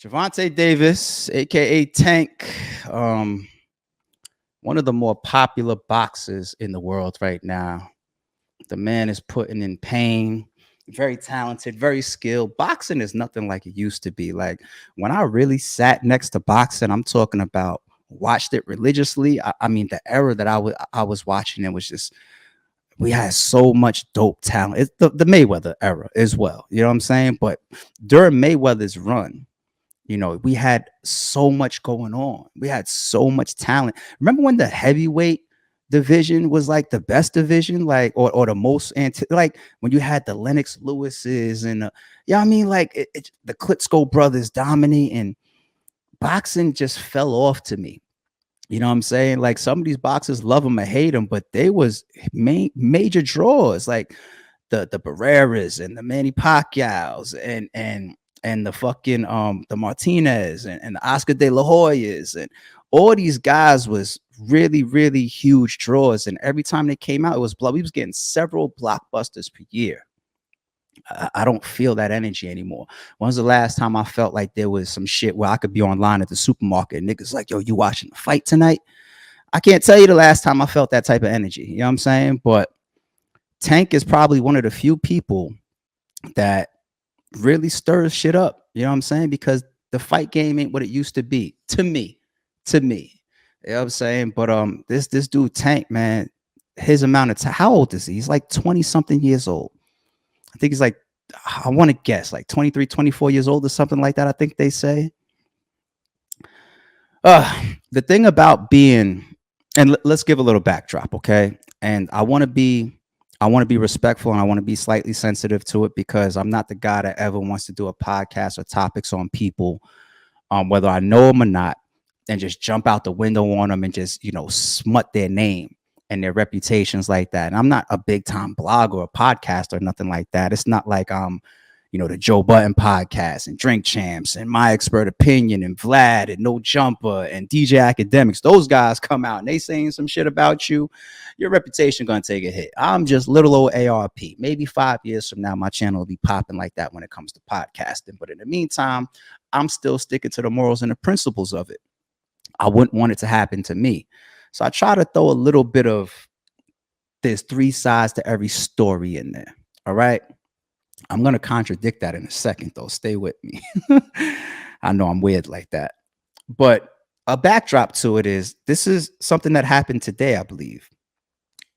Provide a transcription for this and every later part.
Gervonta Davis, aka Tank, one of the more popular boxers in the world right now. The man is putting in pain. Very talented, very skilled. Boxing is nothing like it used to be. Like when I really sat next to boxing, I'm talking about watched it religiously. I mean, the era that I was watching it was just we had so much dope talent. It's the Mayweather era as well. You know what I'm saying? But during Mayweather's run, we had so much going on. We had so much talent. Remember when the heavyweight division was like the best division, like or the most like when you had the Lennox Lewis's and yeah, I mean like the Klitschko brothers dominating. Boxing just fell off to me. You know what I'm saying? Like some of these boxers love them or hate them, but they was major draws like the Barreras and the Manny Pacquiao's and the fucking the Martinez and the Oscar De La Hoyas and all these guys was really really huge draws, and every time they came out it was blood. We was getting several blockbusters per year. I don't feel that energy anymore. When was the last time I felt like there was some shit where I could be online at the supermarket and niggas like, yo, you watching the fight tonight? I can't tell you the last time I felt that type of energy. You know what I'm saying? But Tank is probably one of the few people that really stirs shit up. You know what I'm saying? Because the fight game ain't what it used to be to me. To me. You know what I'm saying? But this dude Tank, man, his amount of time. How old is he? He's like 20 something years old. I think he's like, I want to guess like 23, 24 years old or something like that. I think they say. The thing about being, and let's give a little backdrop, okay? And I want to be respectful and I want to be slightly sensitive to it because I'm not the guy that ever wants to do a podcast or topics on people, whether I know them or not, and just jump out the window on them and just, smut their name and their reputations like that. And I'm not a big time blogger or podcast or nothing like that. It's not like the Joe Budden podcast and Drink Champs and My Expert Opinion and Vlad and No Jumper and DJ Academics. Those guys come out and they saying some shit about you. Your reputation gonna take a hit. I'm just little old ARP. Maybe 5 years from now, my channel will be popping like that when it comes to podcasting. But in the meantime, I'm still sticking to the morals and the principles of it. I wouldn't want it to happen to me. So I try to throw a little bit of there's three sides to every story in there. All right. I'm going to contradict that in a second, though. Stay with me. I know I'm weird like that. But a backdrop to it is this is something that happened today, I believe.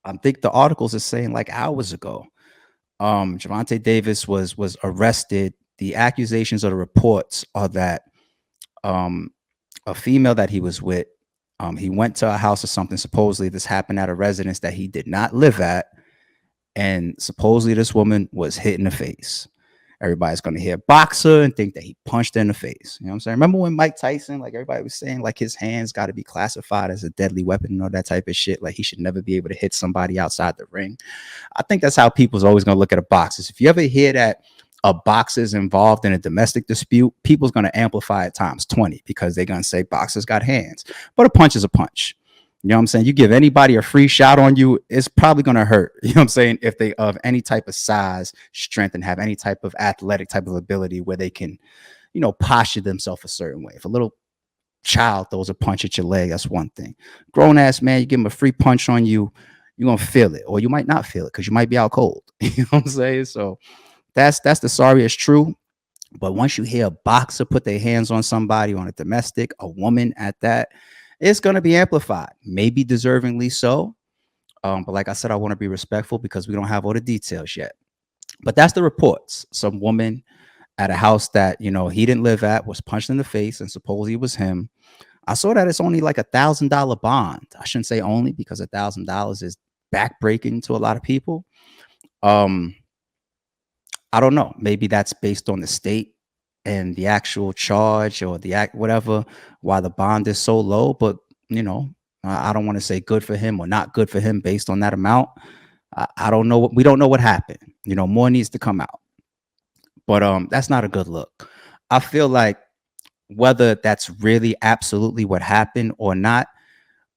I think the articles are saying like hours ago. Gervonta Davis was arrested. The accusations or the reports are that a female that he was with, he went to a house or something. Supposedly this happened at a residence that he did not live at. And supposedly this woman was hit in the face. Everybody's going to hear boxer and think that he punched her in the face. You know what I'm saying? Remember when Mike Tyson, like everybody was saying, like his hands got to be classified as a deadly weapon and all that type of shit. Like he should never be able to hit somebody outside the ring. I think that's how people's always going to look at a boxer. If you ever hear that a boxer's involved in a domestic dispute, people's going to amplify it times 20 because they're going to say boxers got hands. But a punch is a punch. You know what I'm saying? You give anybody a free shot on you, it's probably going to hurt. You know what I'm saying? If they of any type of size, strength, and have any type of athletic type of ability where they can, posture themselves a certain way. If a little child throws a punch at your leg, that's one thing. Grown ass man, you give him a free punch on you, you're going to feel it. Or you might not feel it because you might be out cold. You know what I'm saying? So that's the sorry it's true. But once you hear a boxer put their hands on somebody, on a domestic, a woman at that, it's going to be amplified, maybe deservingly so. But like I said, I want to be respectful because we don't have all the details yet. But that's the reports. Some woman at a house that, he didn't live at was punched in the face and supposedly it was him. I saw that it's only like $1,000 bond. I shouldn't say only because $1,000 is backbreaking to a lot of people. I don't know. Maybe that's based on the state and the actual charge or the act, whatever, why the bond is so low. But, I don't want to say good for him or not good for him based on that amount. I don't know. We don't know what happened. More needs to come out. But that's not a good look. I feel like whether that's really absolutely what happened or not,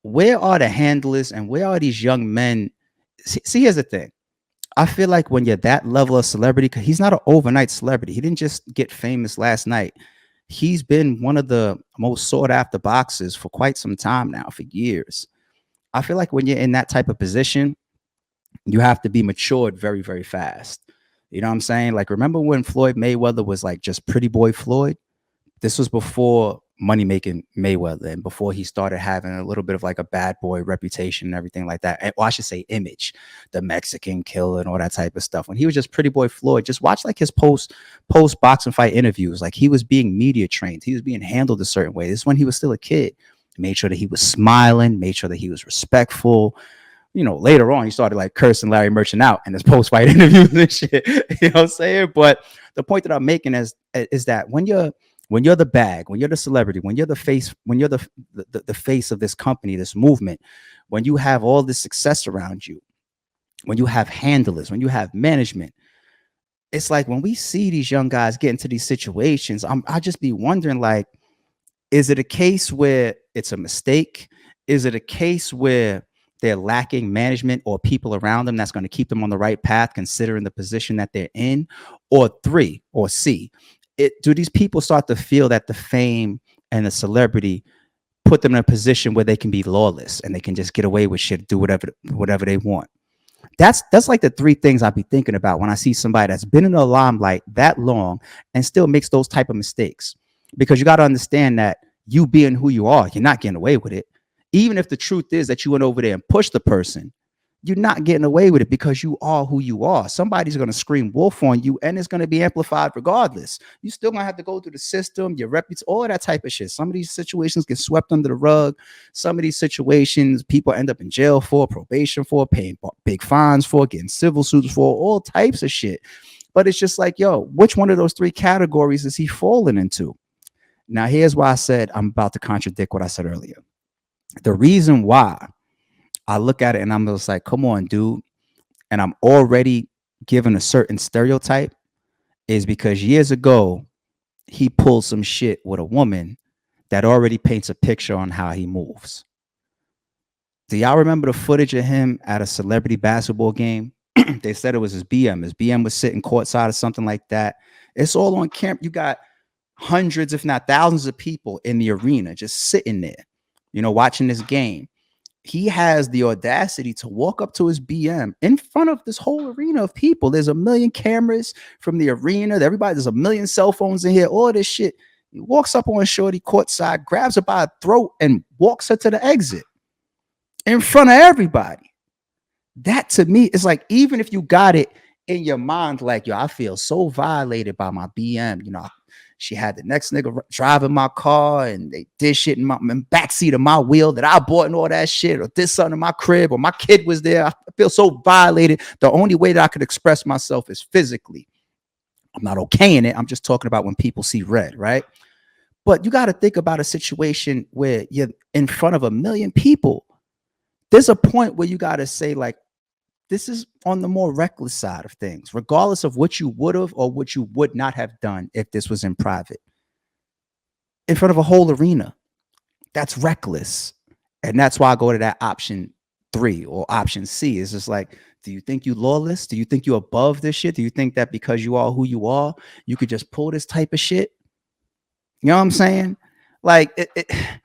where are the handlers and where are these young men? See, here's the thing. I feel like when you're that level of celebrity, because he's not an overnight celebrity. He didn't just get famous last night. he's been one of the most sought after boxers for quite some time now, for years. I feel like when you're in that type of position, you have to be matured very, very fast. You know what I'm saying? Like, remember when Floyd Mayweather was like just pretty boy Floyd? This was before money making Mayweather and before he started having a little bit of like a bad boy reputation and everything like that. And, well, I should say image, the Mexican killer and all that type of stuff. When he was just pretty boy Floyd, just watch like his post boxing fight interviews. Like, he was being media trained. He was being handled a certain way. This is when he was still a kid. Made sure that he was smiling, made sure that he was respectful. You know, later on, he started like cursing Larry Merchant out in his post-fight interviews and shit. You know what I'm saying? But the point that I'm making is that when you're the bag, when you're the celebrity, when you're the face, when you're the face of this company, this movement, when you have all this success around you, when you have handlers, when you have management, it's like when we see these young guys get into these situations, I just be wondering, like, is it a case where it's a mistake? Is it a case where they're lacking management or people around them that's going to keep them on the right path, considering the position that they're in? Or three, or C, do these people start to feel that the fame and the celebrity put them in a position where they can be lawless and they can just get away with shit, do whatever they want? That's like the three things I'd be thinking about when I see somebody that's been in the limelight that long and still makes those type of mistakes. Because you got to understand that you being who you are, you're not getting away with it. Even if the truth is that you went over there and pushed the person, you're not getting away with it because you are who you are. Somebody's going to scream wolf on you and it's going to be amplified regardless. You still going to have to go through the system, your reputation, all of that type of shit. Some of these situations get swept under the rug. Some of these situations people end up in jail for, probation for, paying big fines for, getting civil suits for, all types of shit. But it's just like, yo, which one of those three categories is he falling into? Now, here's why I said I'm about to contradict what I said earlier. The reason why I look at it and I'm just like, come on, dude. And I'm already given a certain stereotype is because years ago, he pulled some shit with a woman that already paints a picture on how he moves. Do y'all remember the footage of him at a celebrity basketball game? They said it was his BM. His BM was sitting courtside or something like that. It's all on camera. You got hundreds, if not thousands of people in the arena just sitting there, you know, watching this game. He has the audacity to walk up to his BM in front of this whole arena of people. There's a million cameras from the arena. There's a million cell phones in here, all this shit. He walks up on shorty courtside, grabs her by the throat and walks her to the exit in front of everybody. That to me is like, even if you got it in your mind, like, yo, I feel so violated by my BM, you know, she had the next nigga driving my car and they did shit in my backseat of my wheel that I bought and all that shit, or did something in my crib, or my kid was there. I feel so violated. The only way that I could express myself is physically. I'm not okay in it. I'm just talking about when people see red, right? But you got to think about a situation where you're in front of a million people. There's a point where you got to say, like, this is on the more reckless side of things, regardless of what you would have or what you would not have done if this was in private. In front of a whole arena, that's reckless. And that's why I go to that option 3 or option C. It's just like, do you think you lawless? Do you think you above this shit? Do you think that because you are who you are, you could just pull this type of shit? You know what I'm saying? Like,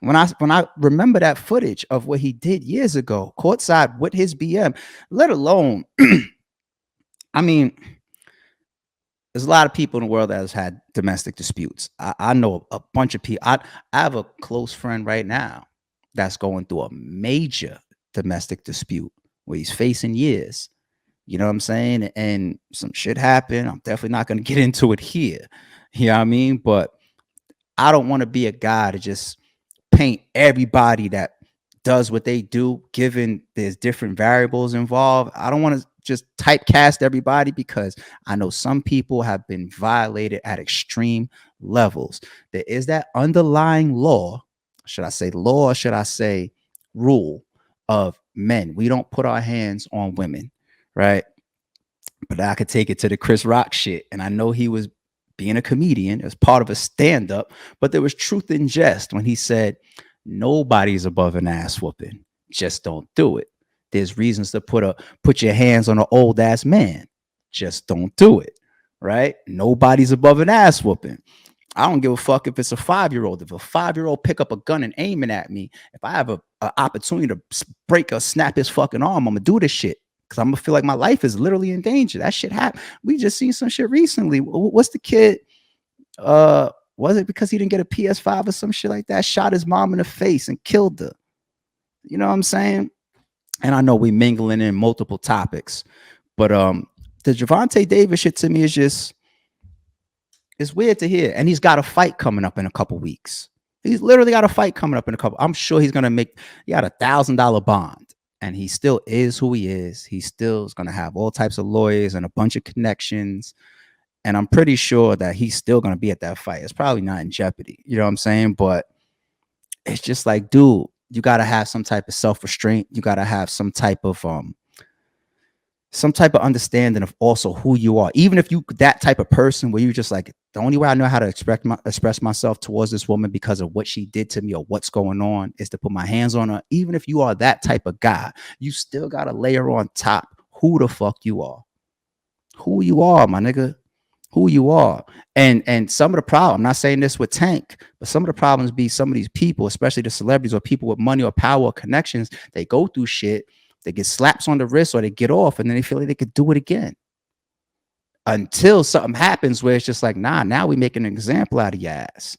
when I remember that footage of what he did years ago, courtside with his BM, let alone, I mean, there's a lot of people in the world that has had domestic disputes. I know a bunch of people. I have a close friend right now that's going through a major domestic dispute where he's facing years. You know what I'm saying? And some shit happened. I'm definitely not going to get into it here. You know what I mean? But I don't want to be a guy to just paint everybody that does what they do, given there's different variables involved. I don't want to just typecast everybody because I know some people have been violated at extreme levels. There is that underlying law, should I say law, or should I say rule of men. We don't put our hands on women, right? But I could take it to the Chris Rock shit. And I know he was being a comedian as part of a stand-up, but there was truth in jest when he said, nobody's above an ass whooping. Just don't do it. There's reasons to put your hands on an old ass man. Just don't do it. Right? Nobody's above an ass whooping. I don't give a fuck if it's a 5-year-old. If a 5-year-old pick up a gun and aiming at me, if I have a opportunity to break or snap his fucking arm, I'm gonna do this shit because I'm gonna feel like my life is literally in danger. That shit happened. We just seen some shit recently. What's the kid? Was it because he didn't get a PS5 or some shit like that? Shot his mom in the face and killed her. You know what I'm saying? And I know we mingling in multiple topics, but the Gervonta Davis shit to me is just, it's weird to hear. And he's got a fight coming up in a couple weeks. He's literally got a fight coming up in a couple. I'm sure he's gonna make. He got $1,000 bond, and he still is who he is. He still is gonna have all types of lawyers and a bunch of connections. And I'm pretty sure that he's still gonna be at that fight. It's probably not in jeopardy. You know what I'm saying? But it's just like, dude, you gotta have some type of self-restraint. You gotta have some type of understanding of also who you are. Even if you that type of person where you just like, the only way I know how to express myself towards this woman because of what she did to me or what's going on is to put my hands on her. Even if you are that type of guy, you still got to layer on top who the fuck you are. Who you are, my nigga. Who you are. And some of the problem, I'm not saying this with Tank, but some of the problems be some of these people, especially the celebrities or people with money or power or connections, they go through shit. They get slaps on the wrist or they get off and then they feel like they could do it again until something happens where it's just like, nah, now we make an example out of your ass.